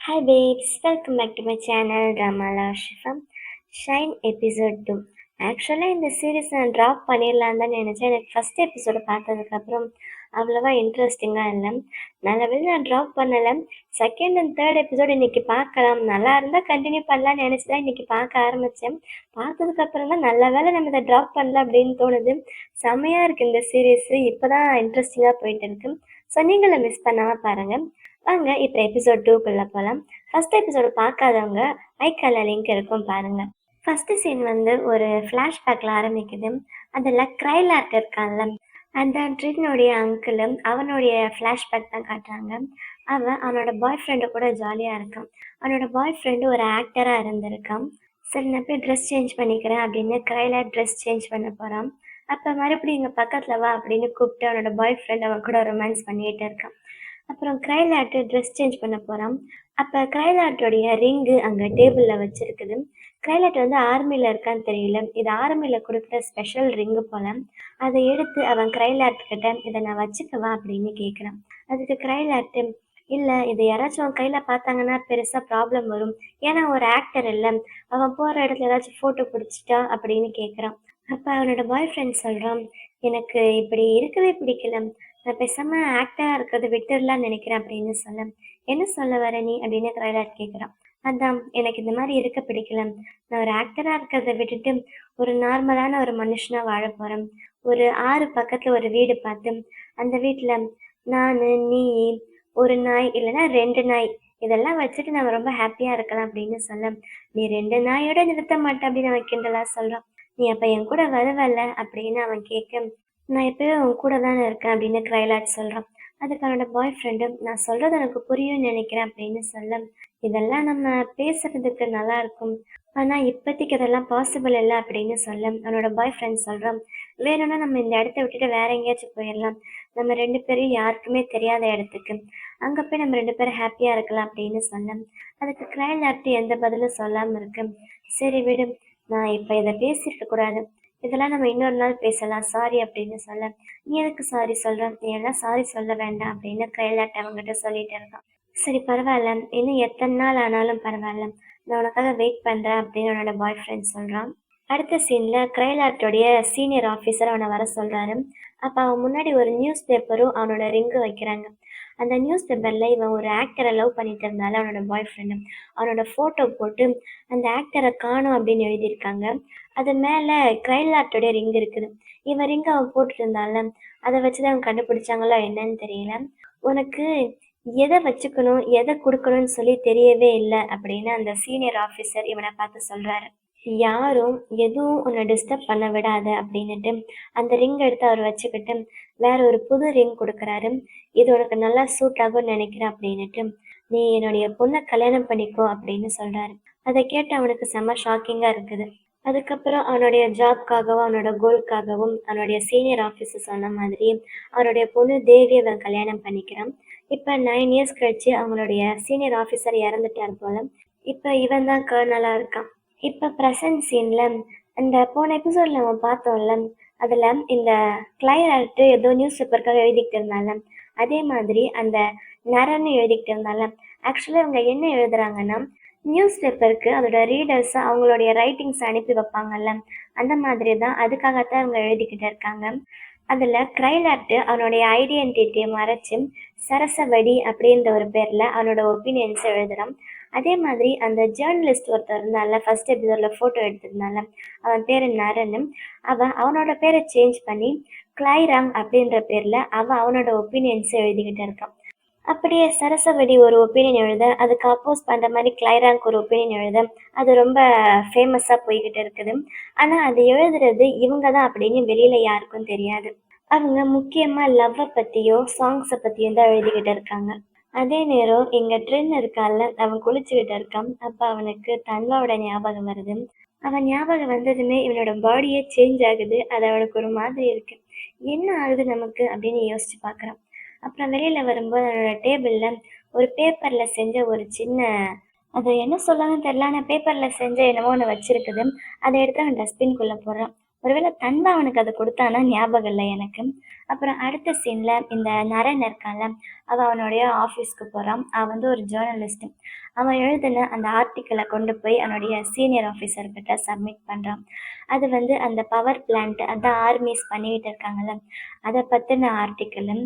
Hi babes, welcome back to my channel Dramala Shifam. Shine episode 2. ஆக்சுவலாக இந்த series நான் drop பண்ணிடலான்னு தான் நினச்சேன். எனக்கு ஃபஸ்ட் எபிசோடு பார்த்ததுக்கப்புறம் அவ்வளோவா இன்ட்ரெஸ்டிங்காக இல்லை. நல்லவேளை நான் ட்ராப் பண்ணலை. செகண்ட் அண்ட் தேர்ட் எபிசோடு இன்றைக்கி பார்க்கலாம், நல்லா இருந்தால் கண்டினியூ பண்ணலான்னு நினச்சி தான் இன்றைக்கி பார்க்க ஆரம்பித்தேன். பார்த்ததுக்கப்புறம் தான் நல்ல வேளை நம்ம இதை ட்ராப் பண்ணல அப்படின்னு தோணுது. செம்மையாக இருக்குது இந்த சீரீஸு, இப்போ தான் இன்ட்ரெஸ்டிங்காக போயிட்டு இருக்கு. ஸோ நீங்களும் மிஸ் பண்ணாமல் பாருங்கள். வாங்க இப்போ எபிசோட் 2க்குள்ளே போகலாம். ஃபஸ்ட் எபிசோடு பார்க்காதவங்க ஐக்கால லிங்க் இருக்கும் பாருங்கள். ஃபஸ்ட்டு சீன் ஒரு ஃப்ளாஷ்பேக்கில் ஆரம்பிக்குது. அதில் க்ரைலார்ட் இருக்கான்ல, அந்த ட்ரின்னுடைய அங்கிளும் அவனுடைய ஃப்ளாஷ்பேக் தான் காட்டுறாங்க. அவனோட பாய் ஃப்ரெண்டு கூட ஜாலியாக இருக்கான். அவனோட பாய் ஃப்ரெண்டு ஒரு ஆக்டராக இருந்திருக்கான். சரி நான் போய் ட்ரெஸ் சேஞ்ச் பண்ணிக்கிறேன் அப்படின்னு க்ரைலார்ட் ட்ரெஸ் சேஞ்ச் பண்ண போகிறான். அப்போ மறுபடியும் இங்கே பக்கத்தில் வா அப்படின்னு கூப்பிட்டு அவனோட பாய் ஃப்ரெண்ட் அவன் கூட ரொமான்ஸ் பண்ணிகிட்டு இருக்கான். அப்புறம் க்ரைலார்ட்டு ட்ரெஸ் சேஞ்ச் பண்ண போகிறான். அப்போ க்ரைலார்ட்டோடைய ரிங்கு அங்கே டேபிளில் வச்சுருக்குது. க்ரைலார்ட் ஆர்மியில் இருக்கான்னு தெரியல, இது ஆர்மியில் கொடுக்குற ஸ்பெஷல் ரிங்கு போல். அதை எடுத்து அவன் க்ரைலார்ட் கிட்ட இதை நான் வச்சுக்கவா அப்படின்னு கேட்குறான். அதுக்கு க்ரைலார்ட்டு இல்லை, இது யாராச்சும் அவன் கையில் பார்த்தாங்கன்னா பெருசாக ப்ராப்ளம் வரும், ஏன்னா ஒரு ஆக்டர் இல்லை, அவன் போகிற இடத்துல ஏதாச்சும் ஃபோட்டோ பிடிச்சிட்டா அப்படின்னு கேட்குறான். அப்போ அவனோட பாய் ஃப்ரெண்ட் சொல்கிறான், எனக்கு இப்படி இருக்கவே பிடிக்கல, நான் பேசாமல் ஆக்டராக இருக்கிறத விட்டுடலான்னு நினைக்கிறேன் அப்படின்னு சொல்ல. என்ன சொல்ல வர நீ அப்படின்னு க்ரைலார்ட் கேட்குறான். அதான், எனக்கு இந்த மாதிரி இருக்க பிடிக்கல, நான் ஒரு ஆக்டராக இருக்கிறத விட்டுட்டு ஒரு நார்மலான ஒரு மனுஷனாக வாழ போகிறேன். ஒரு ஆறு பக்கத்தில் ஒரு வீடு பார்த்து அந்த வீட்டில் நான், நீ, ஒரு நாய் இல்லைன்னா 2 நாய் இதெல்லாம் வச்சுட்டு நம்ம ரொம்ப ஹாப்பியாக இருக்கலாம் அப்படின்னு சொல்ல. நீ 2 நாயோட நிறுத்த மாட்டேன் அப்படின்னு அவன் கிண்டலாக சொல்கிறான். நீ அப்போ என் கூட வருவல்ல அப்படின்னு அவன் கேட்க, நான் எப்போயும் உன் கூட தானே இருக்கேன் அப்படின்னு க்ரைலாட் சொல்கிறான். அதுக்கு அவனோட பாய் ஃப்ரெண்டு, நான் சொல்கிறது எனக்கு புரியும்னு நினைக்கிறேன் அப்படின்னு சொல்ல. இதெல்லாம் நம்ம பேசுறதுக்கு நல்லா இருக்கும், ஆனால் இப்போதைக்கு அதெல்லாம் பாசிபிள் இல்லை அப்படின்னு சொல்ல. அவனோட பாய் ஃப்ரெண்ட் சொல்கிறான், வேணும்னா நம்ம இந்த இடத்த விட்டுட்டு வேற எங்கேயாச்சும் போயிடலாம், நம்ம 2 பேரும் யாருக்குமே தெரியாத இடத்துக்கு, அங்கே போய் நம்ம 2 பேரும் ஹாப்பியாக இருக்கலாம் அப்படின்னு சொல்ல. அதுக்கு க்ரைலாட் எந்த பதிலும் சொல்லாமல் இருக்கு. சரி விடு, நான் இப்போ இதை பேசியிருக்க கூடாது, இதெல்லாம் நம்ம இன்னொரு நாள் பேசலாம், சாரி அப்படின்னு சொல்ல. நீ எதுக்கு சாரி சொல்கிறேன், நீ எல்லாம் சாரி சொல்ல வேண்டாம் அப்படின்னு கைலாட் அவங்ககிட்ட சொல்லிட்டு இருக்கான். சரி பரவாயில்ல, இன்னும் எத்தனை நாள் ஆனாலும் பரவாயில்ல, நான் உனக்காக வெயிட் பண்ணுறேன் அப்படின்னு அவனோட பாய் ஃப்ரெண்ட் சொல்கிறான். அடுத்த சீனில் க்ரைலாட்டோடைய சீனியர் ஆஃபீஸர் அவனை வர சொல்கிறாரு. அப்போ அவன் முன்னாடி ஒரு நியூஸ் பேப்பரும் அவனோட ரிங்கு வைக்கிறாங்க. அந்த நியூஸ் பேப்பரில் இவன் ஒரு ஆக்டரை லவ் பண்ணிட்டு இருந்தாலும் அவனோட பாய் ஃப்ரெண்டு அவனோட ஃபோட்டோ போட்டு அந்த ஆக்டரை காணும் அப்படின்னு எழுதியிருக்காங்க. அது மேலே க்ரைலாட்டோடைய ரிங் இருக்குது. இவன் ரிங் அவன் போட்டுட்டு இருந்தால, அதை வச்சு தான் அவன் கண்டுபிடிச்சாங்களோ என்னன்னு தெரியல. உனக்கு எதை வச்சுக்கணும் எதை கொடுக்கணும்னு சொல்லி தெரியவே இல்லை அப்படின்னு அந்த சீனியர் ஆஃபீஸர் இவனை பார்த்து சொல்கிறாரு. யாரும் எதுவும் உன்னை டிஸ்டர்ப் பண்ண விடாத அப்படின்னுட்டு அந்த ரிங் எடுத்து அவர் வச்சுக்கிட்டு வேற ஒரு புது ரிங் கொடுக்குறாரு. இது உனக்கு நல்லா சூட் ஆகும்னு நினைக்கிறேன் அப்படின்னுட்டு, நீ என்னுடைய பொண்ணை கல்யாணம் பண்ணிக்கோ அப்படின்னு சொல்கிறாரு. அதை கேட்டு அவனுக்கு செம்ம ஷாக்கிங்காக இருக்குது. அதுக்கப்புறம் அவனுடைய ஜாப்காகவும் அவனோட கோல்காகவும் அவனுடைய சீனியர் ஆஃபீஸர் சொன்ன மாதிரி அவனுடைய பொண்ணு தேவி அவன் கல்யாணம் பண்ணிக்கிறான். இப்போ 9 இயர்ஸ் கழிச்சு அவங்களுடைய சீனியர் ஆஃபீஸர் இறந்துட்டார் போல. இப்போ இவன் தான் கர்னலாக இருக்கான். இப்போ ப்ரெசன்ட் சீனில் அந்த போன எபிசோடில் நம்ம பார்த்தோம்ல, அதில் இந்த க்ளைரால்ட்டு ஏதோ நியூஸ் பேப்பருக்காக எழுதிக்கிட்டு இருந்தால, அதே மாதிரி அந்த நரன்னு எழுதிக்கிட்டு இருந்தால. ஆக்சுவலாக இவங்க என்ன எழுதுறாங்கன்னா, நியூஸ் பேப்பருக்கு அதோட ரீடர்ஸை அவங்களுடைய ரைட்டிங்ஸ் அனுப்பி வைப்பாங்கல்ல, அந்த மாதிரி தான் அதுக்காகத்தான் இவங்க எழுதிக்கிட்டு இருக்காங்க. அதில் க்ரைலாட்டு அவனுடைய ஐடென்டிட்டியை மறைச்சு சரசவடி அப்படின்ற ஒரு பேரில் அவனோட ஒப்பீனியன்ஸை எழுதுகிறான். அதே மாதிரி அந்த ஜேர்னலிஸ்ட் ஒருத்தர் இருந்தால, ஃபர்ஸ்ட் எபிசோடில் ஃபோட்டோ எடுத்திருந்தால, அவன் பேர் நரன்னு, அவனோட பேரை சேஞ்ச் பண்ணி க்ளைராங் அப்படின்ற பேரில் அவனோட ஒப்பீனியன்ஸை எழுதிக்கிட்டு இருக்கான். அப்படியே சரசவடி ஒரு ஒப்பீனியன் எழுத, அதுக்கு அப்போஸ் பண்ணுற மாதிரி க்ளைராங்க் ஒரு ஒப்பீனியன் எழுத, அது ரொம்ப ஃபேமஸாக போய்கிட்டு இருக்குது. ஆனால் அது எழுதுறது இவங்க தான் அப்படின்னு வெளியில் யாருக்கும் தெரியாது. அவங்க முக்கியமாக லவ்வை பற்றியோ சாங்ஸை பற்றியும் தான் எழுதிக்கிட்டு இருக்காங்க. அதே நேரம் இங்கே ட்ரென் இருக்கால, அவன் குளிச்சுக்கிட்டு இருக்கான். அப்போ அவனுக்கு தன்வாவோட ஞாபகம் வருது. அவன் ஞாபகம் வந்ததுமே இவனோட பாடியே சேஞ்ச் ஆகுது. அது அவனுக்கு ஒரு மாதிரி இருக்கு. என்ன ஆகுது நமக்கு அப்படின்னு யோசிச்சு பார்க்குறான். அப்புறம் வெளியில் வரும்போது அவனோட டேபிளில் ஒரு பேப்பரில் செஞ்ச ஒரு சின்ன, அது என்ன சொல்லணும்னு தெரில, ஆனால் பேப்பரில் செஞ்ச என்னமோ ஒன்று வச்சுருக்குது. அதை எடுத்து அவன் டஸ்ட்பின்குள்ளே போடுறான். ஒருவேளை தன்வா அவனுக்கு அத குடுத்தான்னா ஞாபகம் இல்ல எனக்கு. அப்புறம் அடுத்த சீன்ல இந்த நரன் இருக்கான்ல, அவனுடைய ஆஃபீஸ்க்கு போறான். அவன் வந்து ஒரு ஜர்னலிஸ்ட். அவன் எழுதின அந்த ஆர்டிக்கிள கொண்டு போய் அவனுடைய சீனியர் ஆஃபீசர் கிட்ட சப்மிட் பண்றான். அது வந்து அந்த பவர் பிளான்ட் அதான் ஆர்மிஸ் பண்ணிக்கிட்டு இருக்காங்கல்ல, அத பத்தின ஆர்டிக்கிளு.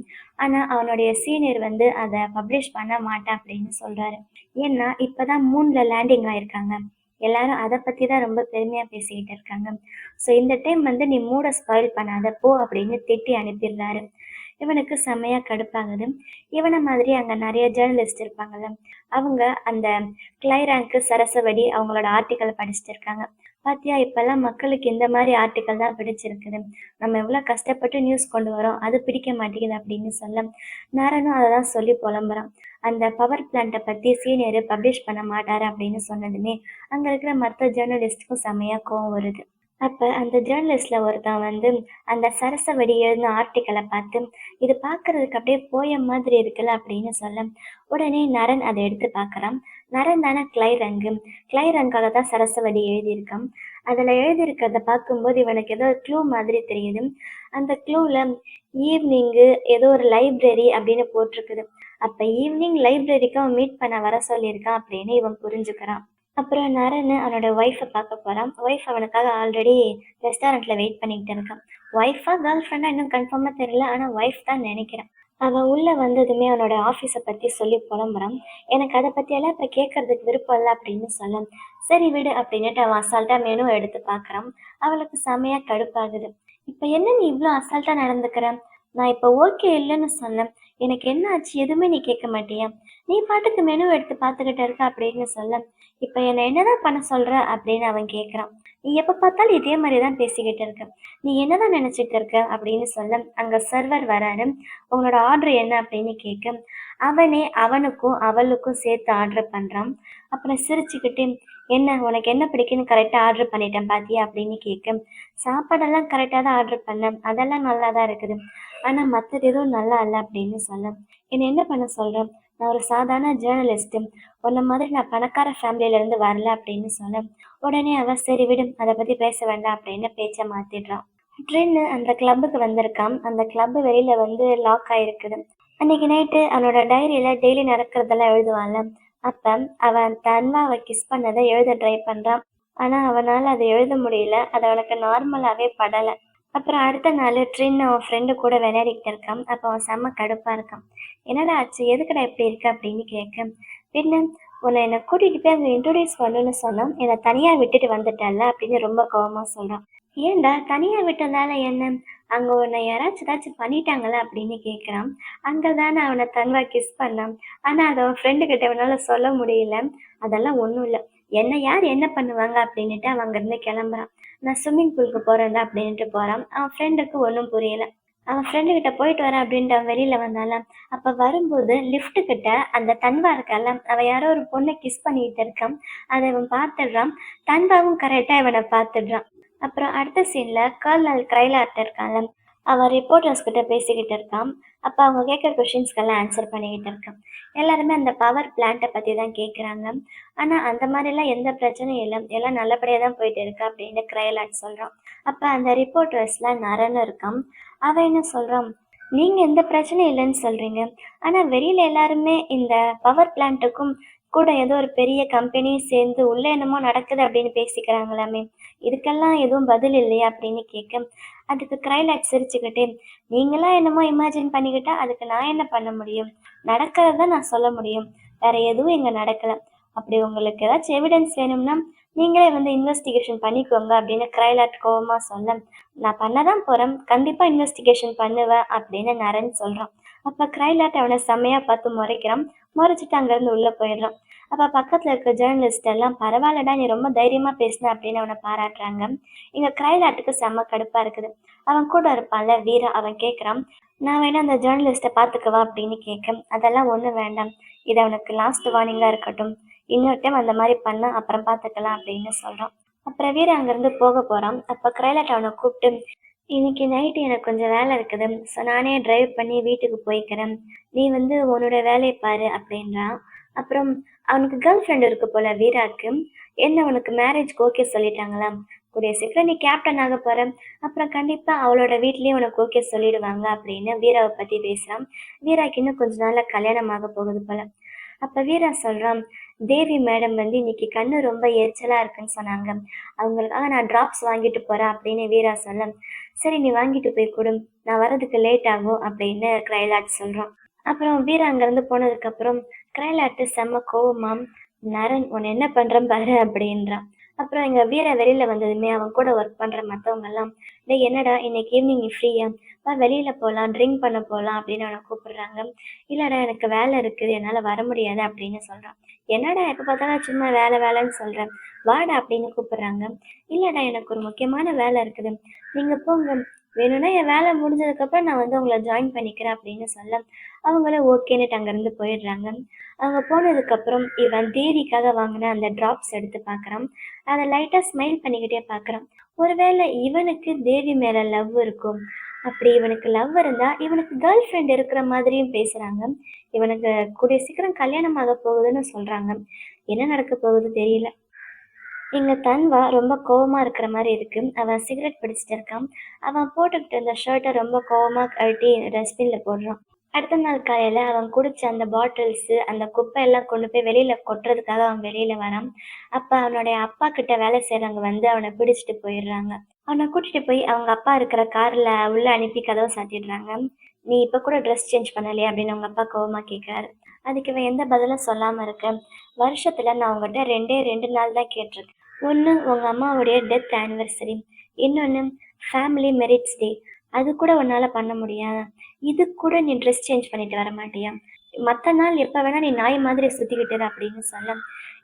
ஆனா அவனுடைய சீனியர் வந்து அத பப்ளிஷ் பண்ண மாட்டேன் அப்படின்னு சொல்றாரு. ஏன்னா இப்பதான் மூன்ல லேண்டிங் ஆயிருக்காங்க. எல்லாரும் அத பத்தி தான் ரொம்ப பெருமையா பேசிக்கிட்டு இருக்காங்க. ஸோ இந்த டைம் வந்து நீ மூட ஸ்பாயில் பண்ணாத போ அப்படின்னு திட்டி அனுப்பிடுறாரு. இவனுக்கு செம்மையா கடுப்பாகுது. இவன மாதிரி அங்க நிறைய ஜேர்னலிஸ்ட் இருப்பாங்கல்ல, அவங்க அந்த கிளைராங்க்கு சரசவடி அவங்களோட ஆர்டிக்கல் படிச்சுட்டு இருக்காங்க. பாத்தியா இப்பெல்லாம் மக்களுக்கு இந்த மாதிரி ஆர்டிக்கல் தான் பிடிச்சிருக்குது. நம்ம எவ்வளவு கஷ்டப்பட்டு நியூஸ் கொண்டு வரோம் அது பிடிக்க மாட்டேங்குது அப்படின்னு சொல்ல நாரனும் அதை தான் சொல்லி புலம்புறான். அந்த பவர் பிளான்ட்டை பத்தி சீனியர் பப்ளிஷ் பண்ண மாட்டாரு அப்படின்னு சொன்னதுமே அங்க இருக்கிற மற்ற ஜேர்னலிஸ்டுக்கும் செம்மையா கோவம் வருது. அப்ப அந்த ஜேர்னலிஸ்ட்ல ஒருத்தன் வந்து அந்த சரசவடி எழுதின ஆர்டிக்கலை பார்த்து இது பார்க்கறதுக்கு அப்படியே போயம் மாதிரி இருக்குல்ல அப்படின்னு சொல்ல உடனே நரன் அதை எடுத்து பார்க்கறான். நரன் தானே கிளைரங்கு. கிளைரங்காக தான் சரஸ்வதி எழுதியிருக்கான். அதுல எழுதியிருக்கிறத பார்க்கும்போது இவனுக்கு ஏதோ க்ளூ மாதிரி தெரியுது. அந்த க்ளூல ஈவினிங்கு ஏதோ ஒரு லைப்ரரி அப்படின்னு போட்டிருக்குது. அப்ப ஈவினிங் லைப்ரரிக்கு அவன் மீட் பண்ண வர சொல்லியிருக்கான் அப்படின்னு இவன் புரிஞ்சுக்கிறான். அப்புறம் நரன் அவனோட ஒய்ஃபை பார்க்க போறான். ஒய்ஃப் அவனுக்காக ஆல்ரெடி ரெஸ்டாரண்ட்ல வெயிட் பண்ணிக்கிட்டு இருக்கான். ஒய்ஃபா கேர்ள் ஃப்ரெண்டா இன்னும் கன்ஃபார்மா தெரியல. ஆனா ஒய்ஃப் தான் நினைக்கிறேன். அவன் உள்ள வந்ததுமே அவனோட ஆஃபீஸை பத்தி சொல்லி புலம்புறான். எனக்கு அதை பத்தி எல்லாம் இப்ப கேட்கறதுக்கு விருப்பம் இல்லை அப்படின்னு சொல்ல சரி விடு அப்படின்னுட்டு அவன் அசால்ட்டா மெனு எடுத்து பார்க்கறான். அவளுக்கு செமையா கடுப்பாகுது. இப்ப என்ன நீ இவ்ளோ அசால்ட்டா நடந்துக்கிற? நான் இப்ப ஓகே இல்லைன்னு சொன்னேன். எனக்கு என்ன ஆச்சு எதுவுமே நீ கேட்க மாட்டியா? நீ பாட்டுக்கு மெனு எடுத்து பார்த்துக்கிட்டு இருக்க அப்படின்னு சொல்ல இப்ப என்ன என்னதான் பண்ண சொல்ற அப்படின்னு அவன் கேட்கறான். நீ எப்ப பார்த்தாலும் இதே மாதிரிதான் பேசிக்கிட்டு இருக்க. நீ என்னதான் நினைச்சிட்டு இருக்க அப்படின்னு சொல்ல அங்க சர்வர் வராரு. உங்களோட ஆர்டர் என்ன அப்படின்னு கேட்க அவனே அவனுக்கும் அவளுக்கும் சேர்த்து ஆர்டர் பண்றான். அப்புறம் சிரிச்சுக்கிட்டு என்ன உனக்கு என்ன பிடிக்குன்னு கரெக்டா ஆர்டர் பண்ணிட்டேன் பாத்தியா அப்படின்னு கேட்க சாப்பாடெல்லாம் கரெக்டா தான் ஆர்டர் பண்ணேன் அதெல்லாம் நல்லா தான் இருக்குது. ஆனா மத்தது எதுவும் நல்லா இல்லை அப்படின்னு சொல்ல என்ன பண்ண சொல்றேன்? நான் ஒரு சாதாரண ஜேர்னலிஸ்ட். உன்ன மாதிரி நான் பணக்கார ஃபேமிலியில இருந்து வரல அப்படின்னு சொல்ல உடனே அவ சரி விடு அதை பத்தி பேச வேண்டாம் அப்படின்னு பேச்ச மாத்திடுறான். ட்ரெயின் அந்த கிளப்புக்கு வந்திருக்கான். அந்த கிளப் வெளியில வந்து லாக் ஆயிருக்குது. அன்னைக்கு நைட்டு அவனோட டைரியில டெய்லி நடக்கிறதெல்லாம் எழுதுவான்ல. அப்ப அவன் தன்வாவை கிஸ் பண்ணதை எழுத ட்ரை பண்றான். ஆனா அவனால அதை எழுத முடியல. அது அவனுக்கு நார்மலாவே படல. அப்புறம் அடுத்த நாள் ட்ரின் அவன் ஃப்ரெண்டு கூட விளையாடிக்கிட்டு இருக்கான். அப்போ அவன் செம்ம கடுப்பா இருக்கான். என்னடா ஆச்சு எதுக்குடா இப்படி இருக்க அப்படின்னு கேட்க பின்ன உன்னை என்னை கூட்டிட்டு போய் அங்கே இன்ட்ரோடியூஸ் பண்ணணும்னு சொன்னான். என்னை தனியா விட்டுட்டு வந்துட்டல்ல அப்படின்னு ரொம்ப கோவமா சொல்றான். ஏன்டா தனியா விட்டதால என்ன? அங்க உன்னை யாராச்சும் ஏதாச்சும் பண்ணிட்டாங்களா அப்படின்னு கேட்கிறான். அங்கதானே அவனை தன்வா கிஸ் பண்ணான். ஆனா அதை அவன் ஃப்ரெண்டு கிட்ட அவனால சொல்ல முடியல. அதெல்லாம் ஒண்ணும் இல்லை. என்ன யார் என்ன பண்ணுவாங்க அப்படின்னுட்டு அவன் அங்கிருந்து கிளம்புறான். நான் ஸ்விம்மிங் பூலுக்கு போறேன்டா அப்படின்ட்டு போறான். அவன் ஃப்ரெண்டுக்கு ஒன்றும் புரியல. அவன் ஃப்ரெண்டு கிட்ட போயிட்டு வரேன் அப்படின்ட்டு அவன் வெளியில வந்தால அப்ப வரும்போது லிஃப்ட் கிட்ட அந்த தன்வா இருக்கால அவ யாரோ ஒரு பொண்ணை கிஸ் பண்ணிட்டு இருக்கான். அதை இவன் பார்த்துடுறான். தன்வாவும் கரெக்டா இவனை பார்த்துடுறான். அப்புறம் அடுத்த சீன்ல கர்னல் கிரைலார்ட் இருக்கான்ல அவன் ரிப்போர்ட்டர்ஸ் கிட்ட பேசிக்கிட்டு இருக்கான். அப்ப அவங்க கேட்குற கொஷின்ஸ்க்கெல்லாம் ஆன்சர் பண்ணிக்கிட்டு இருக்கான். எல்லாருமே அந்த பவர் பிளான்ட்டை பத்தி தான் கேட்குறாங்க. ஆனா அந்த மாதிரிலாம் எந்த பிரச்சனையும் இல்லை. எல்லாம் நல்லபடியா தான் போயிட்டு இருக்கு அப்படின்னு கிரைலார்ட் சொல்றான். அப்ப அந்த ரிப்போர்ட்டர்ஸ்ல நரன் இருக்கான். அவன் என்ன சொல்றான்? நீங்க எந்த பிரச்சனையும் இல்லைன்னு சொல்றீங்க. ஆனா வெளியில எல்லாருமே இந்த பவர் பிளான்ட்டுக்கும் கூட ஏதோ ஒரு பெரிய கம்பெனியும் சேர்ந்து உள்ள என்னமோ நடக்குது அப்படின்னு பேசிக்கிறாங்களாமே. இதுக்கெல்லாம் எதுவும் பதில் இல்லையா அப்படின்னு கேட்க அதுக்கு கிரைலாட் சிரிச்சுக்கிட்டே நீங்களா என்னமோ இமேஜின் பண்ணிக்கிட்டா அதுக்கு நான் என்ன பண்ண முடியும்? நடக்கிறத நான் சொல்ல முடியும். வேற எதுவும் இங்க நடக்கல. அப்படி உங்களுக்கு ஏதாச்சும் எவிடன்ஸ் வேணும்னா நீங்களே வந்து இன்வெஸ்டிகேஷன் பண்ணிக்கோங்க அப்படின்னு கிரைலாட் கோவமா சொல்ல நான் பண்ணதான் போறேன். கண்டிப்பா இன்வெஸ்டிகேஷன் பண்ணுவேன் அப்படின்னு நரன் சொல்றான். அப்ப கிரைலாட் அவனை செம்மையா பார்த்து முறைக்கிறான். முறைச்சிட்டு அங்கிருந்து உள்ள போயிடுறான். அப்ப பக்கத்துல இருக்க ஜேர்னலிஸ்ட் எல்லாம் பரவாயில்லடா நீ ரொம்ப தைரியமா பேசின அப்படின்னு அவனை பாராட்டுறாங்க. இங்க கிரைலாட்டுக்கு செம்ம கடுப்பா இருக்குது. அவன் கூட இருப்பான்ல வீரா அவன் கேட்குறான். நான் வேணா அந்த ஜேர்னலிஸ்ட்டை பார்த்துக்கவா அப்படின்னு கேட்க அதெல்லாம் ஒன்றும் வேண்டாம். இது அவனுக்கு லாஸ்ட் வார்னிங்காக இருக்கட்டும். இன்னொரு டைம் அந்த மாதிரி பண்ண அப்புறம் பார்த்துக்கலாம் அப்படின்னு சொல்கிறான். அப்புறம் வீர அங்கேருந்து போக போகிறான். அப்போ கிரைலாட் அவனை கூப்பிட்டு இன்னைக்கு நைட்டு எனக்கு கொஞ்சம் வேலை இருக்குது. ஸோ நானே டிரைவ் பண்ணி வீட்டுக்கு போய்க்கிறேன். நீ வந்து உன்னோட வேலையை பாரு அப்படின்றான். அப்புறம் அவனுக்கு கேர்ள் ஃப்ரெண்ட் இருக்கு போல வீராக்கு. என்ன அவனுக்கு மேரேஜ்க்கு ஓகே சொல்லிட்டாங்களா? கூடிய சீக்கிரம் நீ கேப்டன் ஆக போற. அப்புறம் கண்டிப்பா அவளோட வீட்லயும் உனக்கு ஓகே சொல்லிடுவாங்க அப்படின்னு வீராவை பத்தி பேசுறான். வீராக்கு இன்னும் கொஞ்ச நாள்ல கல்யாணம் ஆக போகுது போல. அப்ப வீரா சொல்றான், தேவி மேடம் வந்து இன்னைக்கு கண்ணு ரொம்ப எரிச்சலா இருக்குன்னு சொன்னாங்க. அவங்களுக்காக நான் டிராப்ஸ் வாங்கிட்டு போறேன் அப்படின்னு வீரா சொல்ல, சரி நீ வாங்கிட்டு போய் கொடு, நான் வரதுக்கு லேட் ஆகும் அப்படின்னு க்ரைலாட் சொல்றான். அப்புறம் வீரா அங்கிருந்து போனதுக்கு அப்புறம் க்ரைலாட்டு செம்ம கோவமா, நரன் உன்னை என்ன பண்றேன் பாரு அப்படின்றான். அப்புறம் எங்க வீரா வெளியில வந்ததுமே அவன் கூட ஒர்க் பண்ற மத்தவங்க எல்லாம், டேய் என்னடா இன்னைக்கு ஈவினிங் நீ ஃப்ரீயா, வா வெளியில போலாம், ட்ரிங்க் பண்ண போலாம் அப்படின்னு அவனை கூப்பிடுறாங்க. இல்லடா எனக்கு வேலை இருக்குது, என்னால வர முடியாது அப்படின்னு சொல்றான். என்னடா எப்ப பார்த்தாலும் சும்மா வேலை வேலைன்னு சொல்றேன், வாடா அப்படின்னு கூப்பிடுறாங்க. இல்லடா எனக்கு ஒரு முக்கியமான வேலை இருக்குது, நீங்க போங்க, வேணும்னா என் வேலை முடிஞ்சதுக்கு அப்புறம் நான் வந்து உங்களை ஜாயின் பண்ணிக்கிறேன் அப்படின்னு சொல்ல, அவங்களும் ஓகேன்னுட்டு அங்கிருந்து போயிடுறாங்க. அவங்க போனதுக்கு அப்புறம் இவன் தேவிக்காக வாங்கின அந்த டிராப்ஸ் எடுத்து பார்க்கறான். அதை லைட்டா ஸ்மைல் பண்ணிக்கிட்டே பார்க்கறான். ஒருவேளை இவனுக்கு தேவி மேல லவ் இருக்கும். அப்படி இவனுக்கு லவ் இருந்தா இவனுக்கு கேர்ள் ஃப்ரெண்ட் இருக்கிற மாதிரியும் பேசுறாங்க. இவனுக்கு கூடிய சீக்கிரம் கல்யாணம் ஆக போகுதுன்னு சொல்றாங்க. என்ன நடக்க போகுது தெரியல. எங்க தன்வா ரொம்ப கோவமா இருக்கிற மாதிரி இருக்கு. அவன் சிகரெட் பிடிச்சிட்டு இருக்கான். அவன் போட்டுக்கிட்டு இருந்த ஷர்ட்டை ரொம்ப கோவமா கழட்டி டஸ்ட்பின்ல போடுறான். அடுத்த நாள் காலையில அவன் குடிச்ச அந்த பாட்டில்ஸ் அந்த குப்பை எல்லாம் கொண்டு போய் வெளியில கொட்டுறதுக்காக அவன் வெளியில வரான். அப்ப அவனுடைய அப்பா கிட்ட வேலை செய்யறவங்க வந்து அவனை பிடிச்சிட்டு போயிடுறாங்க. அவனை கூட்டிட்டு போய் அவங்க அப்பா இருக்கிற கார்ல உள்ள அனுப்பி கதவை சாத்திடுறாங்க. நீ இப்ப கூட ட்ரெஸ் சேஞ்ச் பண்ணலையே அப்படின்னு அவங்க அப்பா கோவமா கேட்கிறாரு. அதுக்கு இவன் எந்த பதிலும் சொல்லாம இருக்க, வருஷத்துல நான் உங்ககிட்ட 2 நாள் தான் கேட்டிருக்கேன். ஒன்று உங்கள் அம்மாவுடைய டெத் ஆனிவர்சரி, இன்னொன்று ஃபேமிலி மெரிட்ஸ் டே. அது கூட உன்னால் பண்ண முடியாதா? இது கூட நீ ட்ரெஸ் சேஞ்ச் பண்ணிட்டு வர மாட்டியா? மற்ற நாள் எப்போ வேணால் நீ நாய் மாதிரி சுற்றிக்கிட்டுரு அப்படின்னு சொல்ல,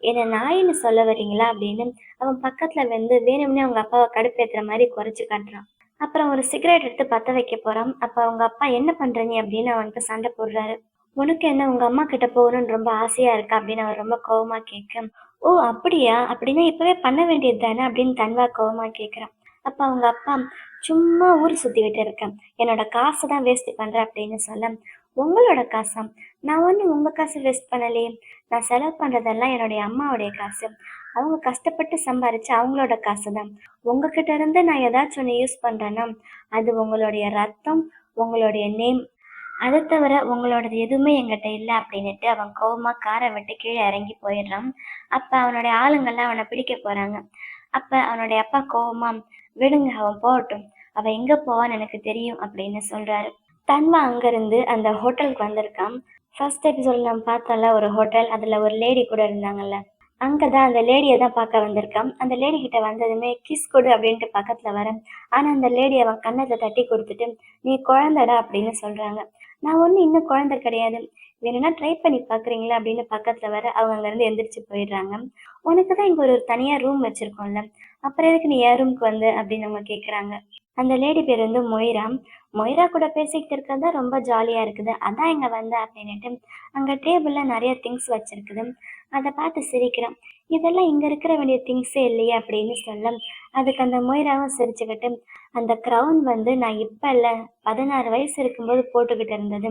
என்னை நாயின்னு சொல்ல வரீங்களா அப்படின்னு அவன் பக்கத்தில் வந்து வேணும்னே அவங்க அப்பாவை கடுப்பேற்றுற மாதிரி குறைச்சி காட்டுறான். அப்புறம் ஒரு சிகரெட் எடுத்து பற்ற வைக்க போகிறான். அப்போ அவங்க அப்பா என்ன பண்ணுற நீ அப்படின்னு அவன்கிட்ட சண்டை போடுறாரு. உனக்கு என்ன உங்க அம்மா கிட்ட போகணும்னு ரொம்ப ஆசையா இருக்கா அப்படின்னு அவர் ரொம்ப கோவமா கேட்க, ஓ அப்படியா, அப்படின்னா இப்பவே பண்ண வேண்டியது தானே அப்படின்னு தன்வா கோவமா கேட்குறான். அப்ப அவங்க அப்பா, சும்மா ஊர் சுத்திக்கிட்டு இருக்கேன், என்னோட காசை தான் வேஸ்ட் பண்ற அப்படின்னு சொல்ல, உங்களோட காசா? நான் ஒன்றும் உங்க காசு வேஸ்ட் பண்ணலையே, நான் செலவு பண்றதெல்லாம் என்னுடைய அம்மாவுடைய காசு, அவங்க கஷ்டப்பட்டு சம்பாரிச்சு அவங்களோட காசு தான். உங்ககிட்ட இருந்து நான் ஏதாச்சும் ஒன்று யூஸ் பண்றேன்னா அது உங்களுடைய ரத்தம், உங்களுடைய நேம், அதை தவிர உங்களோடது எதுவுமே என்கிட்ட இல்லை அப்படின்னுட்டு அவன் கோவமா காரை விட்டு கீழே இறங்கி போயிடுறான். அப்ப அவனுடைய ஆளுங்கெல்லாம் அவனை பிடிக்க போறாங்க. அப்ப அவனுடைய அப்பா கோவமா, விடுங்க அவன் போகட்டும், அவன் எங்க போவான்னு எனக்கு தெரியும் அப்படின்னு சொல்றாரு. தன்வா அங்கிருந்து அந்த ஹோட்டலுக்கு வந்திருக்கான். ஃபர்ஸ்ட் எபிசோட் நம்ம பார்த்தோம்ல ஒரு ஹோட்டல், அதுல ஒரு லேடி கூட இருந்தாங்கல்ல, அங்கதான் அந்த லேடியை தான் பார்க்க வந்திருக்கான். அந்த லேடி கிட்ட வந்ததுமே கிஸ் கொடு அப்படின்ட்டு பக்கத்துல வரேன். ஆனா அந்த லேடி அவன் கன்னத்தை தட்டி கொடுத்துட்டு, நீ குழந்தைடா அப்படின்னு சொல்றாங்க. நான் ஒன்றும் இன்னும் குழந்தை கிடையாது, வேணும்னா ட்ரை பண்ணி பார்க்குறீங்களா அப்படின்னு பக்கத்துல வர அவங்க அங்கேருந்து எந்திரிச்சு போயிடுறாங்க. உனக்கு தான் இங்கே ஒரு தனியாக ரூம் வச்சிருக்கோம்ல, அப்புறம் எதுக்கு நீ என் ரூமுக்கு வந்து அப்படின்னு அவங்க கேட்குறாங்க. அந்த லேடி பேர் வந்து மொய்ரா. மொய்ரா கூட பேசிக்கிட்டு இருக்கிறதா ரொம்ப ஜாலியாக இருக்குது, அதான் இங்கே வந்தேன் அப்படின்னுட்டு அங்கே டேபிளில் நிறைய திங்ஸ் வச்சிருக்குது. அதை பார்த்து சிரிக்கிறான். இதெல்லாம் இங்கே இருக்கிற வேண்டிய திங்ஸே இல்லையே அப்படின்னு சொல்ல, அதுக்கு அந்த மொய்ராவும் சிரிச்சுக்கிட்டு, அந்த க்ரௌன் வந்து நான் இப்போ இல்லை, 16 வயசு இருக்கும்போது போட்டுக்கிட்டு இருந்தது,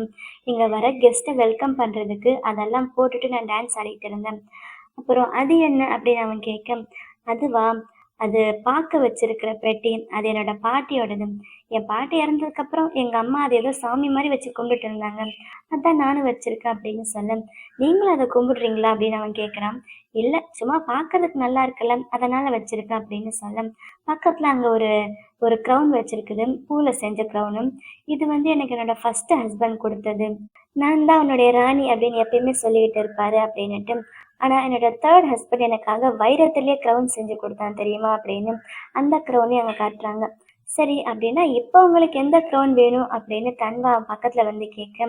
இங்கே வர கெஸ்ட்டை வெல்கம் பண்ணுறதுக்கு அதெல்லாம் போட்டுட்டு நான் டான்ஸ் ஆடிட்டு இருந்தேன். அப்புறம் அது என்ன அப்படின்னு அவன் கேட்க, அதுவா, அது பார்க்க வச்சிருக்கிற பெட்டி, அது என்னோட பாட்டியோடது. என் பாட்டி இறந்ததுக்கப்புறம் எங்கள் அம்மா அதை ஏதோ சாமி மாதிரி வச்சு கும்பிட்டு இருந்தாங்க, அதான் நானும் வச்சிருக்கேன் அப்படின்னு சொல்ல, நீங்களும் அதை கும்பிடுறீங்களா அப்படின்னு அவன் கேட்குறான். இல்லை சும்மா பார்க்கறதுக்கு நல்லா இருக்குல்ல அதனால வச்சிருக்கேன் அப்படின்னு சொல்ல, பக்கத்தில் அங்கே ஒரு ஒரு க்ரௌன் வச்சிருக்குது, பூவில் செஞ்ச க்ரௌனு. இது வந்து எனக்கு என்னோட ஃபர்ஸ்ட் ஹஸ்பண்ட் கொடுத்தது, நான் தான் உன்னுடைய ராணி அப்படின்னு எப்பயுமே சொல்லிக்கிட்டு இருப்பாரு அப்படின்னுட்டு. ஆனால் என்னோட தேர்ட் ஹஸ்பண்ட் எனக்காக வைரத்திலேயே க்ரௌன் செஞ்சு கொடுத்தான் தெரியுமா அப்படின்னு அந்த க்ரௌனையும் அங்கே காட்டுறாங்க. சரி அப்படின்னா இப்போ உங்களுக்கு எந்த க்ரௌன் வேணும் அப்படின்னு தன்வா பக்கத்தில் வந்து கேட்க,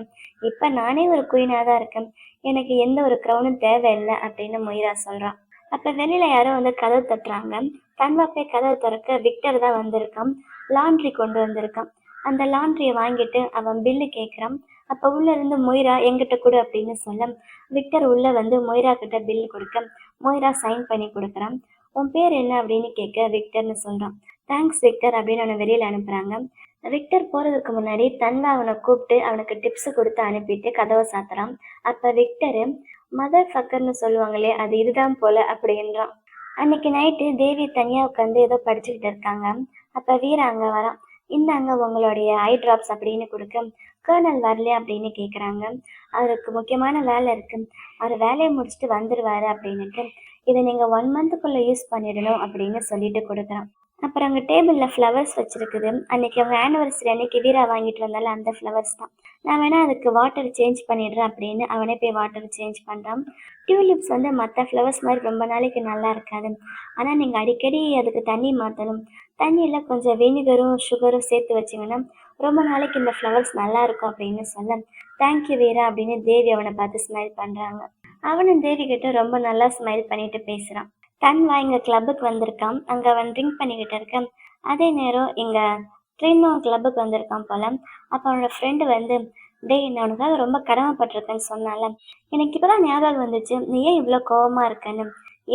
இப்போ நானே ஒரு குயினாக தான் இருக்கேன், எனக்கு எந்த ஒரு க்ரௌனும் தேவையில்லை அப்படின்னு மொய்ரா சொல்கிறான். அப்போ வெளியில் யாரோ வந்து கதவு தட்டுறாங்க. தன்வா போய் கதவை திறக்க விக்டர் தான் வந்திருக்கான். லாண்ட்ரி கொண்டு வந்திருக்கான். அந்த லாண்ட்ரியை வாங்கிட்டு அவன் பில்லு கேட்குறான். அப்போ உள்ள இருந்து மொய்ரா எங்கிட்ட கொடு அப்படின்னு சொல்ல, விக்டர் உள்ள வந்து மொய்ரா கிட்ட பில் கொடுக்க மொய்ரா சைன் பண்ணி கொடுக்குறான். உன் பேர் என்ன அப்படின்னு கேட்க விக்டர்னு சொல்கிறான். தேங்க்ஸ் விக்டர் அப்படின்னு அவனை வெளியில் அனுப்புகிறாங்க. விக்டர் போகிறதுக்கு முன்னாடி தன்வா அவனை கூப்பிட்டு அவனுக்கு டிப்ஸ் கொடுத்து அனுப்பிட்டு கதவை சாத்துறான். அப்போ விக்டரு, மதர் ஃபக்கர்னு சொல்லுவாங்களே அது இதுதான் போல அப்படின்றான். அன்னைக்கு நைட்டு தேவி தனியா உட்காந்து ஏதோ படிச்சுக்கிட்டு இருக்காங்க. அப்ப வீரா அங்க வரான். இந்தாங்க உங்களுடைய ஐ டிராப்ஸ் அப்படின்னு கொடுக்க, கர்னல் வரலையா அப்படின்னு கேக்குறாங்க. அவருக்கு முக்கியமான வேலை இருக்கு. அவர் வேலையை முடிச்சுட்டு வந்துருவாரு அப்படின்னுட்டு, இதை நீங்க 1 மந்த்துக்குள்ள யூஸ் பண்ணிடணும் அப்படின்னு சொல்லிட்டு கொடுக்குறான். அப்புறம் அங்கே டேபிளில் ஃப்ளவர்ஸ் வச்சுருக்குது. அன்னைக்கு அவங்க ஆனிவர்சரி அன்னைக்கு வீரா வாங்கிட்டு வந்தால அந்த ஃப்ளவர்ஸ் தான். நான் வேணா அதுக்கு வாட்டர் சேஞ்ச் பண்ணிடுறேன் அப்படின்னு அவனே போய் வாட்டர் சேஞ்ச் பண்ணுறான். டியூலிப்ஸ் வந்து மற்ற ஃப்ளவர்ஸ் மாதிரி ரொம்ப நாளைக்கு நல்லா இருக்காது. ஆனால் நீங்கள் அடிக்கடி அதுக்கு தண்ணி மாற்றணும். தண்ணியில் கொஞ்சம் வினிகரும் சுகரும் சேர்த்து வச்சிங்கன்னா ரொம்ப நாளைக்கு இந்த ஃப்ளவர்ஸ் நல்லா இருக்கும் அப்படின்னு சொல்ல, தேங்க்யூ வீரா அப்படின்னு தேவி அவனை பார்த்து ஸ்மைல் பண்ணுறாங்க. அவனும் தேவி கிட்ட ரொம்ப நல்லா ஸ்மைல் பண்ணிட்டு பேசுகிறான். தன்வா இங்க கிளப்புக்கு வந்திருக்கான். அங்க அவன் ட்ரிங்க் பண்ணிக்கிட்டு இருக்கான். அதே நேரம் இங்க ட்ரின்னும் கிளப்புக்கு வந்திருக்கான் போல. அப்ப அவனோட ஃப்ரெண்டு வந்து, டேய் நான் உனக்காக ரொம்ப கடமைப்பட்டிருக்கேன்னு சொன்னால, எனக்கு இப்பதான் ஞாபகம் வந்துச்சு நீ ஏன் இவ்வளோ கோவமா இருக்கன்னு.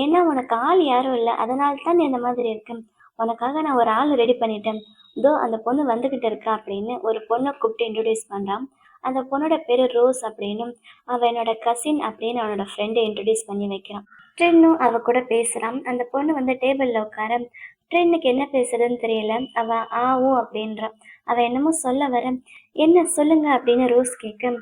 ஏன்னா உனக்கு ஆள் யாரும் இல்லை, அதனால தான் நீ இந்த மாதிரி இருக்கு. உனக்காக நான் ஒரு ஆள் ரெடி பண்ணிட்டேன். இதோ அந்த பொண்ணு வந்துகிட்டு இருக்கா அப்படின்னு ஒரு பொண்ணை கூப்பிட்டு இன்ட்ரடியூஸ் பண்றான். அந்த பொண்ணோட பேரு ரோஸ் அப்படின்னு, அவ என்னோட கசின் அப்படின்னு அவனோட ஃப்ரெண்டை இன்ட்ரடியூஸ் பண்ணி வைக்கிறான். ட்ரென்னும் அவ கூட பேசுறான். அந்த பொண்ணு வந்து டேபிள்ல உட்கார, ட்ரென்னுக்கு என்ன பேசுறதுன்னு தெரியல. அவ ஆவும் அப்படின்றான். அவ என்னமோ சொல்ல வர, என்ன சொல்லுங்க அப்படின்னு ரோஸ் கேட்க,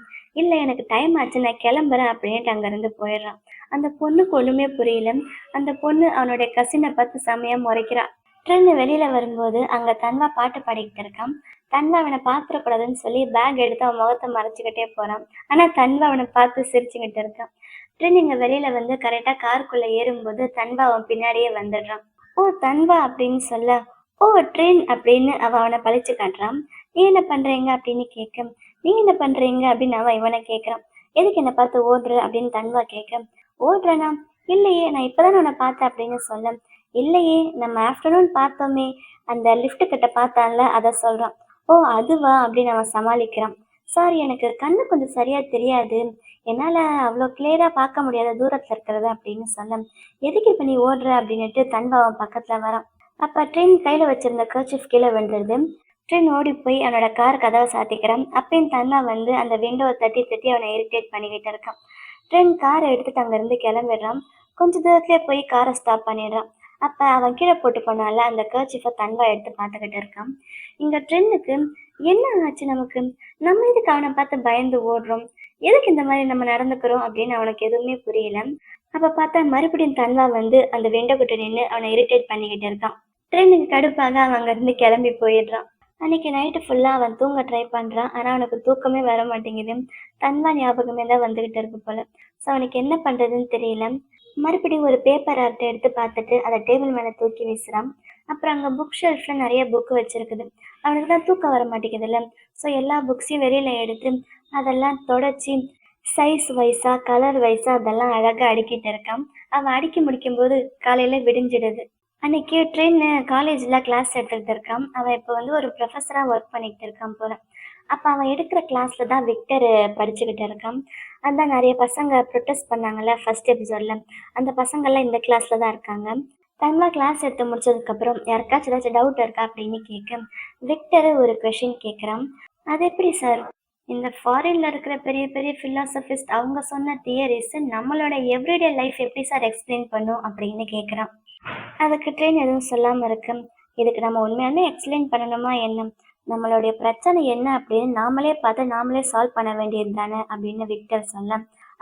இல்ல எனக்கு டைம் ஆச்சு நான் கிளம்புறேன் அப்படின்ட்டு அங்கிருந்து போயிடுறான். அந்த பொண்ணுக்கு ஒண்ணுமே புரியல. அந்த பொண்ணு அவனுடைய கசினை பார்த்து செமையா முறைக்கிறா. ட்ரென்னு வெளியில வரும்போது அங்க தன்வா பாட்டு பாடிக்கிட்டு இருக்கான். தன்வா அவனை பார்த்துடக்கூடாதுன்னு சொல்லி பேக் எடுத்து அவன் முகத்தை மறைச்சுக்கிட்டே போறான். ஆனா தன்வா அவனை பார்த்து சிரிச்சுக்கிட்டு இருக்கான். ட்ரெயின் இங்க வெளியில வந்து கரெக்டா காருக்குள்ள ஏறும்போது தன்வா அவன் பின்னாடியே வந்துடுறான். ஓ தன்வா அப்படின்னு சொல்ல, ஓ ட்ரெயின் அப்படின்னு அவனை பழிச்சு காட்டுறான். நீ என்ன பண்றீங்க அப்படின்னு கேட்க, நீ என்ன பண்றீங்க அப்படின்னு அவன் இவனை கேட்கறான். எதுக்கு என்னை பார்த்து ஓடுற அப்படின்னு தன்வா கேட்க, ஓடுறனா, இல்லையே நான் இப்பதான் உன்னை பார்த்தேன் அப்படின்னு சொல்ல, இல்லையே நம்ம ஆஃப்டர்நூன் பார்த்தோமே அந்த லிஃப்ட் கிட்ட பார்த்தான்ல அதை சொல்றான். ஓ அதுவா அப்படின்னு அவன் சமாளிக்கிறான். சாரி எனக்கு கண்ணு கொஞ்சம் சரியா தெரியாது, என்னால அவ்வளோ கிளியரா பார்க்க முடியாத தூரத்துல இருக்கிறது அப்படின்னு சொல்ல, எதுக்கு இப்ப நீ ஓடுற அப்படின்னுட்டு தன்வா அவன் பக்கத்துல வரான். அப்ப ட்ரெயின் கையில வச்சிருந்த கர்ச்சிஃப் கீழே விழுந்துருது. ட்ரெயின் ஓடி போய் அவனோட கார் கதவை சாத்திக்கிறான். அப்பயும் தன்வா வந்து அந்த விண்டோவை தட்டி தட்டி அவனை இரிட்டேட் பண்ணிக்கிட்டு இருக்கான். ட்ரெயின் காரை எடுத்துட்டு அங்கிருந்து கிளம்பிடுறான். கொஞ்ச தூரத்திலே போய் காரை ஸ்டாப் பண்ணிடுறான். அப்ப அவன் கீழே போட்டு போனால அந்த கர்ச்சிஃபை தன்வா எடுத்து பார்த்துக்கிட்டு இருக்கான். இங்க ட்ரெயினுக்கு என்ன ஆச்சு நமக்கு, நம்ம எதுக்கு அவனை பார்த்து பயந்து ஓடுறோம், எதுக்கு இந்த மாதிரி நம்ம நடந்துக்கிறோம் அப்படின்னு அவனுக்கு எதுவுமே புரியல. அப்ப பார்த்தா மறுபடியும் தன்வா வந்து அந்த விண்டோ கிட்ட நின்று அவனை இரிட்டேட் பண்ணிக்கிட்டு இருக்கான். ட்ரெயினுக்கு கடுப்பாக அவன் அங்க இருந்து கிளம்பி போயிடுறான். அன்னைக்கு நைட்டு ஃபுல்லா அவன் தூங்க ட்ரை பண்றான். ஆனா அவனுக்கு தூக்கமே வர மாட்டேங்குது. தன்வா ஞாபகமே தான் வந்துகிட்டு இருக்கு போல. ஸோ அவனுக்கு என்ன பண்றதுன்னு தெரியல. மறுபடியும் ஒரு பேப்பர் ஆர்ட்டை எடுத்து பார்த்துட்டு அதை டேபிள் மேல தூக்கி வீசுறான். அப்புறம் அங்க புக் ஷெல்ஃப்ல நிறைய புக் வச்சிருக்குது. அவனுக்கு தான் தூக்கம் வர மாட்டேங்குதுல்ல. ஸோ எல்லா புக்ஸையும் வெளியில எடுத்து அதெல்லாம் தொடச்சி சைஸ் வைஸா கலர் வைஸா அதெல்லாம் அழகா அடுக்கிட்டு இருக்கான். அவன் அடுக்கி முடிக்கும்போது காலையில விடிஞ்சிடுது. அன்னைக்கு ட்ரெயின் காலேஜ்ல கிளாஸ் எடுத்துக்கிட்டு இருக்கான். அவன் இப்போ வந்து ஒரு ப்ரொஃபஸரா ஒர்க் பண்ணிக்கிட்டு இருக்கான் போல. அப்ப அவன் எடுக்கிற கிளாஸ்ல தான் விக்டர் படிச்சுக்கிட்டு இருக்கான். அதான் நிறைய பசங்க ப்ரொட்டஸ்ட் பண்ணாங்கல்ல ஃபர்ஸ்ட் எபிசோட்ல, அந்த பசங்கள்லாம் இந்த கிளாஸ்ல தான் இருக்காங்க. தன்வா கிளாஸ் எடுத்து முடிச்சதுக்கு அப்புறம் யாருக்காச்சும் ஏதாச்சும் டவுட் இருக்கா அப்படின்னு கேட்க, விக்டர் ஒரு கொஷின் கேட்குறான். அது எப்படி சார், இந்த ஃபாரின்ல இருக்கிற பெரிய பெரிய ஃபிலாசபிஸ்ட் அவங்க சொன்ன தியரிஸ் நம்மளோட எவ்ரிடே லைஃப் எப்படி சார் எக்ஸ்பிளைன் பண்ணும் அப்படின்னு கேட்குறான். அதுக்கு ட்ரெயின் எதுவும் சொல்லாம இருக்கு. இதுக்கு நம்ம உண்மையாலுமே எக்ஸ்பிளைன் பண்ணணுமா என்ன, நம்மளுடைய பிரச்சனை என்ன அப்படின்னு நாமளே பார்த்து நாமளே சால்வ் பண்ண வேண்டியது தானே அப்படின்னு விக்டர் சொல்ல,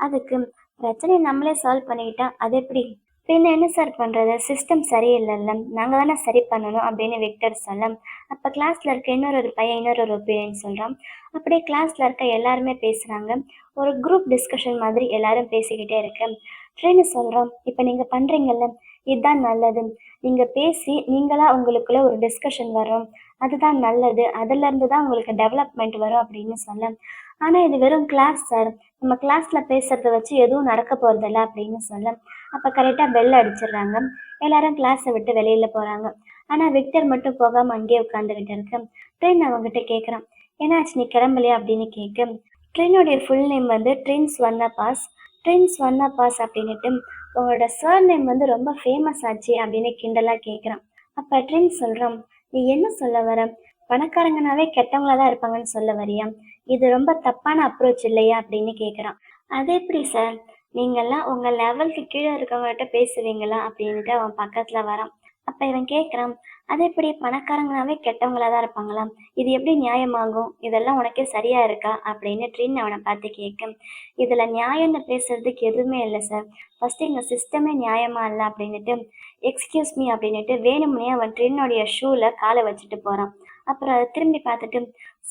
அதுக்கு பிரச்சனையை நம்மளே சால்வ் பண்ணிக்கிட்டா அது எப்படி, பின்ன என்ன சார் பண்றது, சிஸ்டம் சரியில்லைல்ல, நாங்க தானே சரி பண்ணணும் அப்படின்னு விக்டர் சொல்ல, அப்ப கிளாஸ்ல இருக்க இன்னொரு பையன் இன்னொரு ஒப்பீனியன் சொல்றான். அப்படியே கிளாஸ்ல இருக்க எல்லாருமே பேசுறாங்க. ஒரு குரூப் டிஸ்கஷன் மாதிரி எல்லாரும் பேசிக்கிட்டே இருக்கு. ட்ரெயின் சொல்றோம், இப்ப நீங்க பண்றீங்கல்ல இதுதான் நல்லது, நீங்க பேசி நீங்களா உங்களுக்குள்ள ஒரு டிஸ்கஷன் வரும், அதுதான் நல்லது, அதுல இருந்து தான் உங்களுக்கு டெவலப்மெண்ட் வரும் அப்படின்னு சொல்ல, ஆனா இது வெறும் கிளாஸ் சார், நம்ம கிளாஸ்ல பேசுறத வச்சு எதுவும் நடக்க போறதில்ல அப்படின்னு சொல்ல, அப்ப கரெக்டா பெல் அடிச்சிடுறாங்க. எல்லாரும் கிளாஸை விட்டு வெளியில போறாங்க. ஆனா விக்டர் மட்டும் போகாம அங்கேயே உட்காந்துக்கிட்டு இருக்கு. ட்ரெயின் அவங்ககிட்ட கேட்குறான், என்னாச்சு நீ கிளம்பலையா அப்படின்னு கேட்க, ட்ரெயினுடைய ஃபுல் நேம் வந்து ட்ரின்ஸ் வண்ணா பாஸ். ட்ரின்ஸ் வண்ணா பாஸ் அப்படின்னுட்டு உங்களோட சர் நேம் வந்து ரொம்ப ஃபேமஸ் ஆச்சு அப்படின்னு கிண்டலா கேட்குறான். அப்ப ட்ரின்ஸ் சொல்றான், நீ என்ன சொல்ல வர, பணக்காரங்கனாவே கெட்டவங்களா தான் இருப்பாங்கன்னு சொல்ல வரியா, இது ரொம்ப தப்பான அப்ரோச் இல்லையா அப்படின்னு கேட்குறான். அது எப்படி சார், நீங்கள்லாம் உங்க லெவலுக்கு கீழ இருக்கவங்ககிட்ட பேசுவீங்களா? அப்படின்ட்டு அவன் பக்கத்துல வரான். அப்ப இவன் கேட்குறான், அது எப்படி பணக்காரங்கனாவே கெட்டவங்களா தான் இருப்பாங்களா? இது எப்படி நியாயமாகும்? இதெல்லாம் உனக்கே சரியா இருக்கா? அப்படின்னு ட்ரின் அவன பார்த்து கேட்க, இதுல நியாயம்னு பேசுறதுக்கு எதுவுமே இல்ல சார். ஃபர்ஸ்ட் எங்க சிஸ்டமே நியாயமா இல்ல அப்படின்னுட்டு, எக்ஸ்கியூஸ் மீ அப்படின்னுட்டு வேணும்னே அவன் ட்ரின்னுடைய ஷூல கால வச்சுட்டு போறான். அப்புறம் அத திரும்பி பார்த்துட்டு,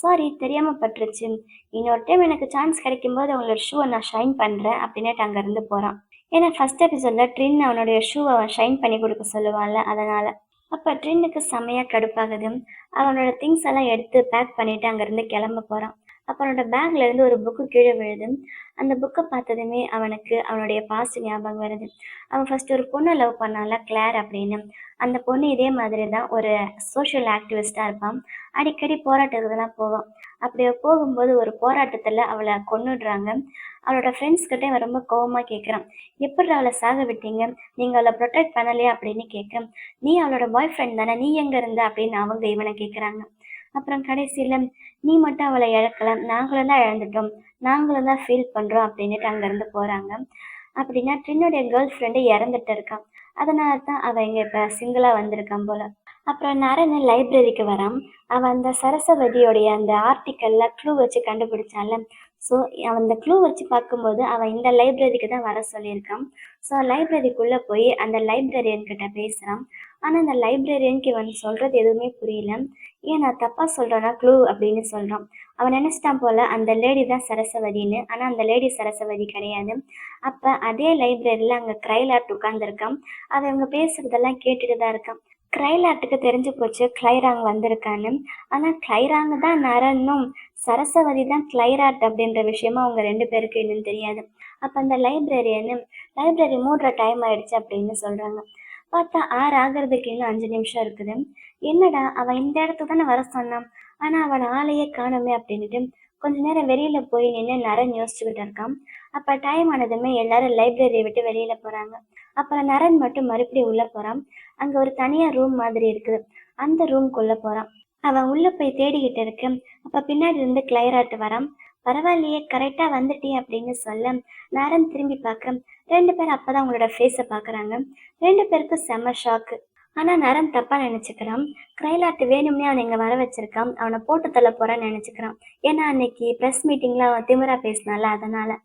சாரி தெரியாம பட்டுருச்சு. இன்னொரு டைம் எனக்கு சான்ஸ் கிடைக்கும்போது அவங்களோட ஷூவை நான் ஷைன் பண்றேன் அப்படின்னுட்டு அங்கேருந்து போறான். ஏன்னா ஃபர்ஸ்ட் எபிசோட்ல ட்ரின் அவனுடைய ஷூவை அவன் ஷைன் பண்ணி கொடுக்க சொல்லுவான்ல அதனால. அப்ப ட்ரின்னுக்கு செமையா கடுப்பாகுது. அவனோட திங்ஸ் எல்லாம் எடுத்து பேக் பண்ணிட்டு அங்கேருந்து கிளம்ப போறான். அப்ப அவனோட பேக்ல இருந்து ஒரு புக்கு கீழே விழுது. அந்த புக்கை பார்த்ததுமே அவனுக்கு அவனுடைய பாஸ்ட் ஞாபகம் வருது. அவன் ஃபர்ஸ்ட் ஒரு பொண்ணை லவ் பண்ணான்ல கிளார் அப்படின்னு. அந்த பொண்ணு இதே மாதிரி தான் ஒரு சோஷியல் ஆக்டிவிஸ்டா இருப்பான். அடிக்கடி போராட்டத்துக்குலாம் போவான். அப்படி அவ போகும்போது ஒரு போராட்டத்துல அவளை கொன்னுடுறாங்க. அவளோட ஃப்ரெண்ட்ஸ் கிட்ட இவன் ரொம்ப கோவமா கேட்குறான், எப்படி அவளை சாக விட்டீங்க? நீங்க அவளை ப்ரொடெக்ட் பண்ணலையா அப்படின்னு கேட்குறான். நீ அவளோட பாய் ஃப்ரெண்ட் தானே, நீ எங்க இருந்த அப்படின்னு அவங்க இவனை கேட்குறாங்க. அப்புறம் கடைசியில நீ மட்டும் அவளை இழக்கல, நாங்களும் தான் இழந்துட்டோம், நாங்களும் தான் ஃபீல் பண்றோம் அப்படின்னுட்டு அங்கேருந்து போறாங்க. அப்படின்னா ட்ரின்னுடைய கேர்ள் ஃப்ரெண்டு இறந்துட்டு இருக்கான். அதனால தான் அவன் இங்க இப்ப சிங்கிளா வந்திருக்கான் போல. அப்புறம் நரன் லைப்ரரிக்கு வரான். அவன் அந்த சரஸ்வதியோடைய அந்த ஆர்டிக்கல்ல க்ளூ வச்சு கண்டுபிடிச்சான்ல. ஸோ அவன் அந்த க்ளூ வச்சு பார்க்கும்போது அவன் இந்த லைப்ரரிக்கு தான் வர சொல்லியிருக்கான். ஸோ லைப்ரரிக்குள்ள போய் அந்த லைப்ரரியன் கிட்ட பேசுறான். ஆனா அந்த லைப்ரரியனுக்கு இவன் சொல்றது எதுவுமே புரியல. ஏன் நான் தப்பா சொல்றேன்னா க்ளூ அப்படின்னு சொல்றான். அவன் நினைச்சிட்டான் போல அந்த லேடி தான் சரஸ்வதின்னு. ஆனா அந்த லேடி சரஸ்வதி கிடையாது. அப்ப அதே லைப்ரரியில அங்க கிரைலாட் உட்கார்ந்துருக்கான். அவன் இவங்க பேசுறதெல்லாம் கேட்டுட்டு தான் இருக்கான். கிரைலாட்டுக்கு தெரிஞ்சு போச்சு கிளைராங் வந்திருக்கான்னு. ஆனா கிளைராங் தான் நரன்னும் சரஸ்வதி தான் கிளைராட் அப்படின்ற விஷயமா அவங்க 2 பேருக்கு இன்னும் தெரியாது. அப்ப அந்த லைப்ரரியனு லைப்ரரி மூடுற டைம் ஆயிடுச்சு அப்படின்னு சொல்றாங்க. பார்த்தா 6 ஆகிறதுக்கு இன்னும் 5 நிமிஷம் இருக்குது. என்னடா அவன் இந்த இடத்துக்கு தானே வர சொன்னான், ஆனா அவன் ஆளையே காணுமே அப்படின்னுட்டு கொஞ்ச நேரம் வெளியில போய் நின்று நரன் யோசிச்சுக்கிட்டு இருக்கான். அப்ப டைம் ஆனதுமே எல்லாரும் லைப்ரரியை விட்டு வெளியில போறாங்க. அப்புறம் நரன் மட்டும் மறுபடியும் உள்ள போறான். அங்க ஒரு தனியா ரூம் மாதிரி இருக்குது. அந்த ரூம்குள்ள போறான். அவன் உள்ள போய் தேடிக்கிட்டு இருக்கு. அப்ப பின்னாடி இருந்து கிளைராட் வரான். பரவாயில்லையே கரெக்டா வந்துட்டியே அப்படின்னு சொல்ல நரன் திரும்பி பார்க்க 2 பேரும் அப்பதான் அவங்களோட ஃபேஸை பாக்குறாங்க. 2 பேருக்கும் செம்ம ஷாக்கு. ஆனா நரன் தப்பா நினைச்சுக்கிறான். கிரைலாட் வேணும்னே அவனை இங்க வர வச்சிருக்கான். அவனை போட்டு தள்ள போறான்னு நினைச்சுக்கிறான். ஏன்னா அன்னைக்கு ப்ரெஸ் மீட்டிங்ல அவன் திமிரா பேசினால அதனால.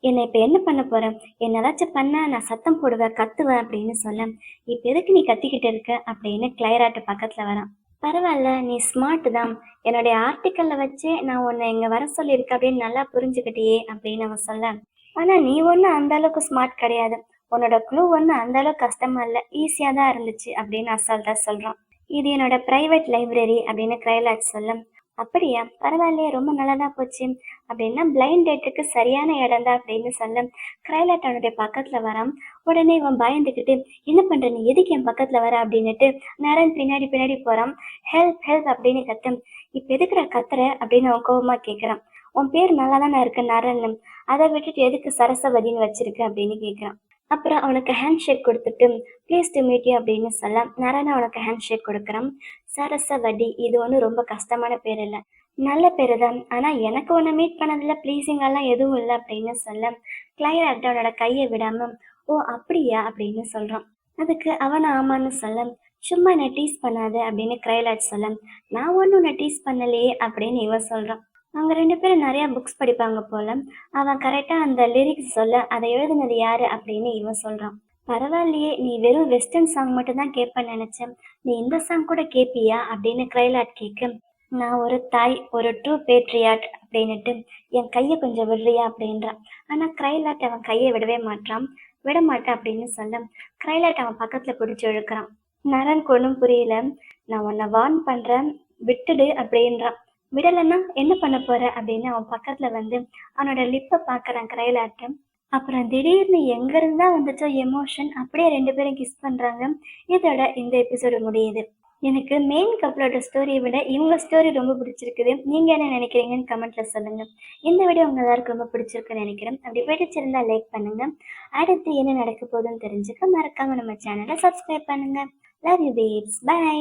என்னை இப்ப என்ன பண்ண போற? என்ன ஏதாச்சும் பண்ண நான் சத்தம் போடுவேன், கத்துவேன் அப்படின்னு சொல்ல, இப்ப எதுக்கு நீ கத்திக்கிட்டு இருக்க அப்படின்னு கிளைராட்டு பக்கத்துல வரான். பரவாயில்ல நீ ஸ்மார்ட் தான். என்னுடைய ஆர்டிக்கல்ல வச்சே நான் உன்னை இங்க வர சொல்லியிருக்கேன் அப்படின்னு நல்லா புரிஞ்சுக்கிட்டியே அப்படின்னு அவன் சொல்ல, ஆனா நீ ஒன்றும் அந்த அளவுக்கு ஸ்மார்ட் கிடையாது. உன்னோட க்ளூ ஒன்றும் அந்த அளவுக்கு கஷ்டமா இல்லை, ஈஸியா தான் இருந்துச்சு அப்படின்னு அசால்ட்டா சொல்றான். இது என்னோட பிரைவேட் லைப்ரரி அப்படின்னு கிரைலாட் சொல்ல, அப்படியா பரவாயில்லையே ரொம்ப நல்லதா போச்சு அப்படின்னா பிளைண்ட் டேட்டுக்கு சரியான இடம் தான் அப்படின்னு சொல்ல கிரைலாட் அவனுடைய பக்கத்துல வரான். உடனே இவன் பயந்துக்கிட்டு என்ன பண்ற நீ எதுக்கு என் பக்கத்துல வர அப்படின்னுட்டு நரன் பின்னாடி பின்னாடி போறான். ஹெல்ப் ஹெல்ப் அப்படின்னு கத்தம். இப்ப எதுக்குற கத்துற அப்படின்னு அவன் கோபமா கேட்கறான். உன் பேர் நல்லா தானே இருக்கு நரன், அதை விட்டுட்டு எதுக்கு சரஸ்வதின்னு வச்சிருக்கு அப்படின்னு கேட்கறான். அப்புறம் அவனுக்கு ஹேண்ட் ஷேக் கொடுத்துட்டு ப்ளீஸ் டு மீட் யூ அப்படின்னு சொல்ல நரன் அவனுக்கு ஹேண்ட் ஷேக் கொடுக்குறான். சரஸ்வதி இது ஒன்றும் ரொம்ப கஷ்டமான பேர் இல்லை, நல்ல பேரு தான். ஆனா எனக்கு உன்னை மீட் பண்ணதுல ப்ளீஸிங்கெல்லாம் எதுவும் இல்லை அப்படின்னு சொல்ல கிளைராட் அவனோட கையை விடாம ஓ அப்படியா அப்படின்னு சொல்றான். அதுக்கு அவன் ஆமான்னு சொல்ல சும்மா என்னை டீஸ் பண்ணாத அப்படின்னு கிரைலாட் சொல்ல நான் ஒன்றும் உன்னை டீஸ் பண்ணலையே அப்படின்னு இவன் சொல்றான். அவங்க 2 பேரும் நிறைய புக்ஸ் படிப்பாங்க போல. அவன் கரெக்டா அந்த லிரிக்ஸ் சொல்ல அதை எழுதுனது யாரு அப்படின்னு இவன் சொல்றான். பரவாயில்லையே நீ வெறும் வெஸ்டர்ன் சாங் மட்டும் தான் கேட்பேன்னு நினைச்சேன், நீ இந்த சாங் கூட கேட்பியா அப்படின்னு கிரைலாட் கேட்க நான் ஒரு தாய் ஒரு ட்ரூ பேட்ரியாட் அப்படின்னுட்டு என் கையை கொஞ்சம் விடுறியா அப்படின்றான். ஆனா கிரைலாட் அவன் கையை விடவே மாட்டான். விட மாட்டேன் அப்படின்னு சொல்ல கிரைலாட் அவன் பக்கத்துல பிடிச்சி இழுக்கிறான். நரன் ஒன்றும் புரியல. நான் உன்னை வார்ன் பண்றேன் விட்டுடு அப்படின்றான். விடலைன்னா என்ன பண்ண போற அப்படின்னு அவன் பக்கத்துல வந்து அவனோட லிப்பை பாக்குறான் கிரைலாட்டு. அப்புறம் திடீர்னு எங்க இருந்தா வந்துச்சோ எமோஷன் அப்படியே 2 பேரும் கிஸ் பண்றாங்க. இதோட இந்த எபிசோடு முடியுது. எனக்கு மெயின் கப்பலோட ஸ்டோரியை விட இவங்க ஸ்டோரி ரொம்ப பிடிச்சிருக்குது. நீங்க என்ன நினைக்கிறீங்கன்னு கமெண்ட்ல சொல்லுங்க. இந்த வீடியோ உங்க எல்லாருக்கும் ரொம்ப பிடிச்சிருக்குன்னு நினைக்கிறேன். அப்படி பிடிச்சிருந்தா லைக் பண்ணுங்க. அடுத்து என்ன நடக்க போகுதுன்னு தெரிஞ்சுக்க மறக்காம நம்ம சேனலை சப்ஸ்கிரைப் பண்ணுங்க. Love you babes. பை.